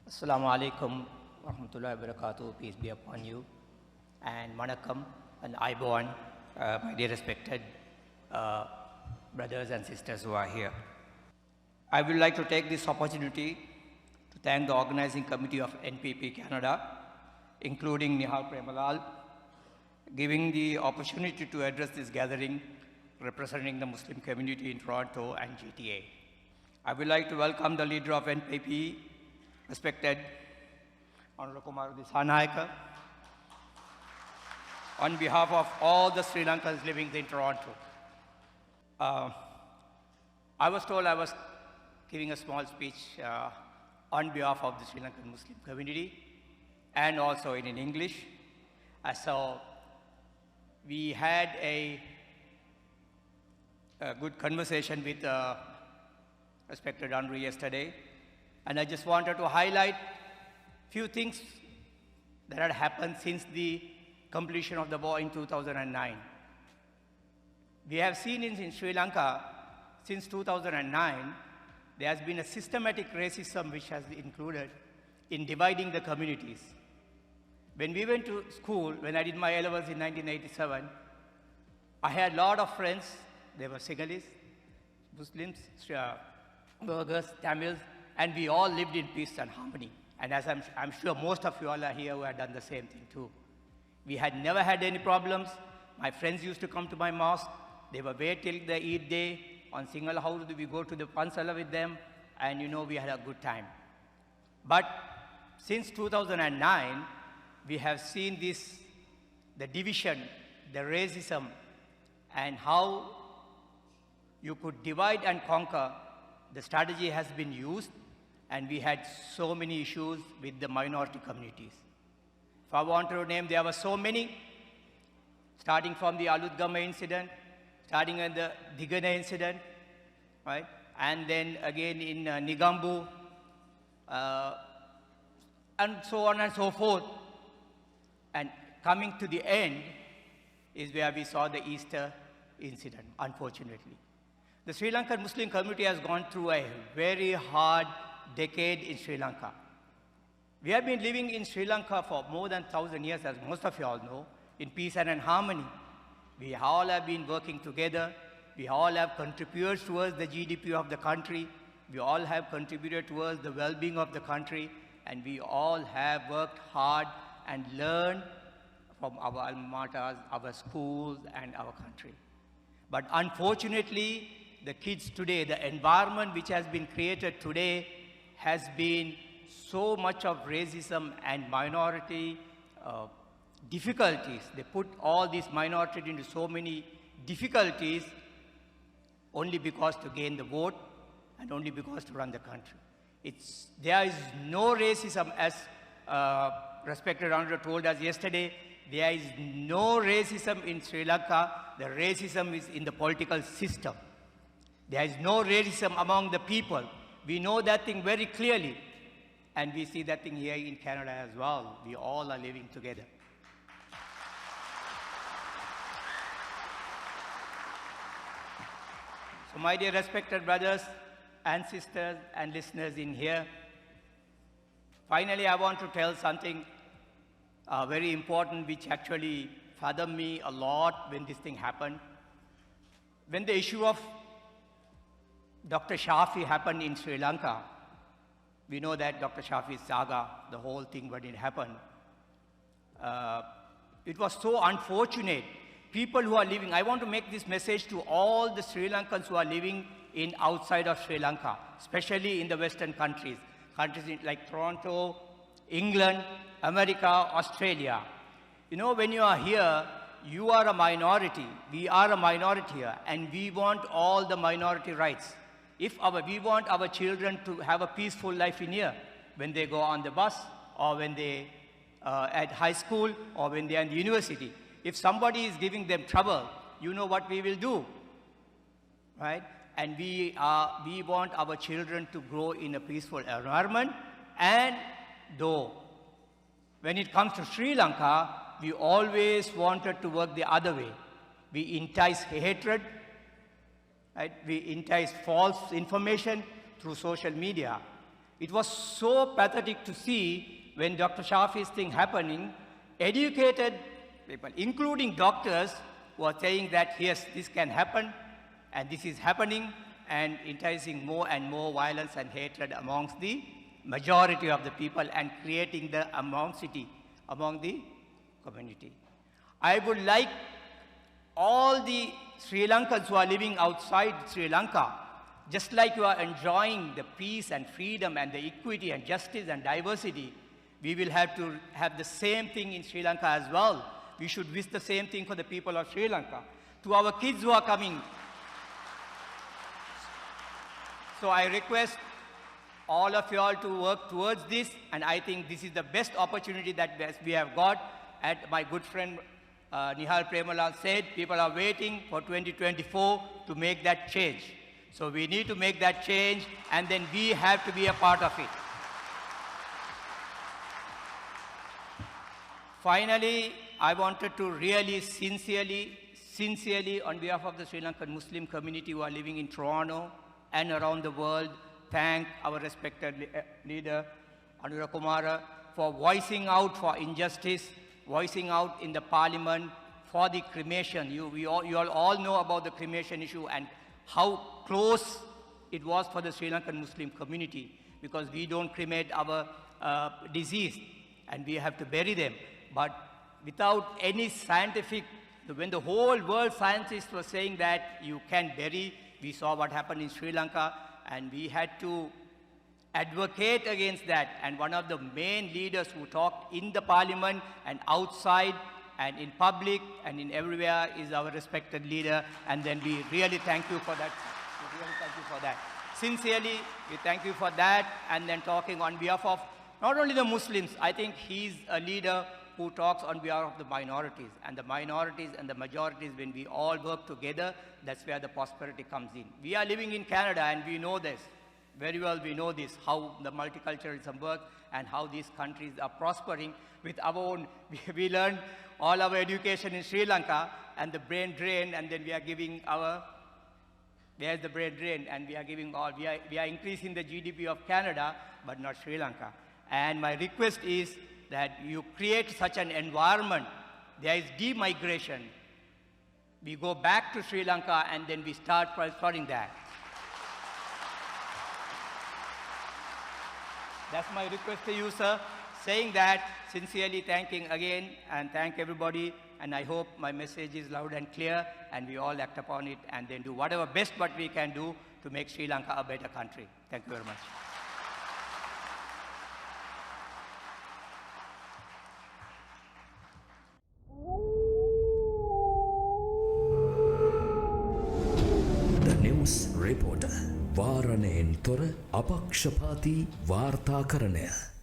Assalamu alaikum wa rahmatullahi wa barakatuh. Peace be upon you. And Manakam and Aiborn, my dear respected brothers and sisters who are here. I would like to take this opportunity to thank the organizing committee of NPP Canada, including Nihal Premalal, giving the opportunity to address this gathering representing the Muslim community in Toronto and GTA. I would like to welcome the leader of NPP, respected Honorable Kumar Disanaika, on behalf of all the Sri Lankans living in Toronto. I was told I was giving a small speech on behalf of the Sri Lankan Muslim community and also in English. So we had a good conversation with respected Andrew yesterday, and I just wanted to highlight few things that had happened since the completion of the war in 2009. We have seen in Sri Lanka, since 2009, there has been a systematic racism which has included in dividing the communities. When we went to school, when I did my A-levels in 1987, I had a lot of friends. They were Sinhalese, Muslims, Burghers, Tamils, and we all lived in peace and harmony. And as I'm sure most of you all are here who have done the same thing too. We had never had any problems. My friends used to come to my mosque. They were wait till the Eid day. On single house, we go to the Pansala with them, and we had a good time. But since 2009, we have seen this, the division, the racism, and how you could divide and conquer. The strategy has been used, and we had so many issues with the minority communities. If I want to name, there were so many, starting from the Aludgama incident, starting at the Digana incident, right? And then again in Nigambu, and so on and so forth. And coming to the end is where we saw the Easter incident, unfortunately. The Sri Lankan Muslim community has gone through a very hard decade in Sri Lanka. We have been living in Sri Lanka for more than 1,000 years, as most of you all know, in peace and in harmony. We all have been working together. We all have contributed towards the GDP of the country. We all have contributed towards the well-being of the country. And we all have worked hard and learned from our alma maters, our schools, and our country. But unfortunately, the kids today, the environment which has been created today has been so much of racism and minority difficulties. They put all these minorities into so many difficulties only because to gain the vote and only because to run the country. There is no racism, as respected Honorable told us yesterday. There is no racism in Sri Lanka. The racism is in the political system. There is no racism among the people. We know that thing very clearly. And we see that thing here in Canada as well. We all are living together. So my dear respected brothers and sisters and listeners in here, finally I want to tell something very important which actually fathomed me a lot when this thing happened. When the issue of Dr. Shafi happened in Sri Lanka, we know that Dr. Shafi's saga, the whole thing when it happened, it was so unfortunate. People who are living, I want to make this message to all the Sri Lankans who are living in outside of Sri Lanka, especially in the Western countries like Toronto, England, America, Australia. When you are here, you are a minority. We are a minority here, and we want all the minority rights. We want our children to have a peaceful life in here, when they go on the bus, or when they at high school, or when they are in the university. If somebody is giving them trouble, you know what we will do, right? And we want our children to grow in a peaceful environment. And though, when it comes to Sri Lanka, we always wanted to work the other way. We entice hatred, right? We entice false information through social media. It was so pathetic to see when Dr. Shafi's thing happening, educated people, including doctors, were saying that yes, this can happen, and this is happening, and enticing more and more violence and hatred amongst the majority of the people and creating the animosity among the community. I would like all the Sri Lankans who are living outside Sri Lanka, just like you are enjoying the peace and freedom and the equity and justice and diversity, we will have to have the same thing in Sri Lanka as well. We should wish the same thing for the people of Sri Lanka. To our kids who are coming, so I request all of you all to work towards this, and I think this is the best opportunity that we have got. And my good friend Nihal Premalal said, people are waiting for 2024 to make that change. So we need to make that change, and then we have to be a part of it. Finally, I wanted to really sincerely, on behalf of the Sri Lankan Muslim community who are living in Toronto and around the world, thank our respected leader, Anura Kumara, for voicing out for injustice, voicing out in the parliament for the cremation. You all know about the cremation issue and how close it was for the Sri Lankan Muslim community, because we don't cremate our deceased and we have to bury them. But without any scientific, when the whole world scientists were saying that you can bury, we saw what happened in Sri Lanka, and we had to advocate against that. And one of the main leaders who talked in the parliament and outside and in public and in everywhere is our respected leader, and then we really thank you for that. We really thank you for that. Sincerely, we thank you for that, and then talking on behalf of not only the Muslims, I think he's a leader who talks on behalf of the minorities. And the minorities and the majorities, when we all work together, that's where the prosperity comes in. We are living in Canada, and we know this. Very well we know this, how the multiculturalism works and how these countries are prospering with our own. We learned all our education in Sri Lanka, and the brain drain, and then we are giving our, there's the brain drain, and we are giving all, we are increasing the GDP of Canada, but not Sri Lanka. And my request is that you create such an environment, there is demigration. We go back to Sri Lanka, and then we start prospering that. That's my request to you, sir. Saying that, sincerely thanking again, and thank everybody, and I hope my message is loud and clear, and we all act upon it, and then do whatever best what we can do to make Sri Lanka a better country. Thank you very much. The News Reporter. වාරණයෙන් තොර අපක්ෂපාතී වාර්තාකරණය.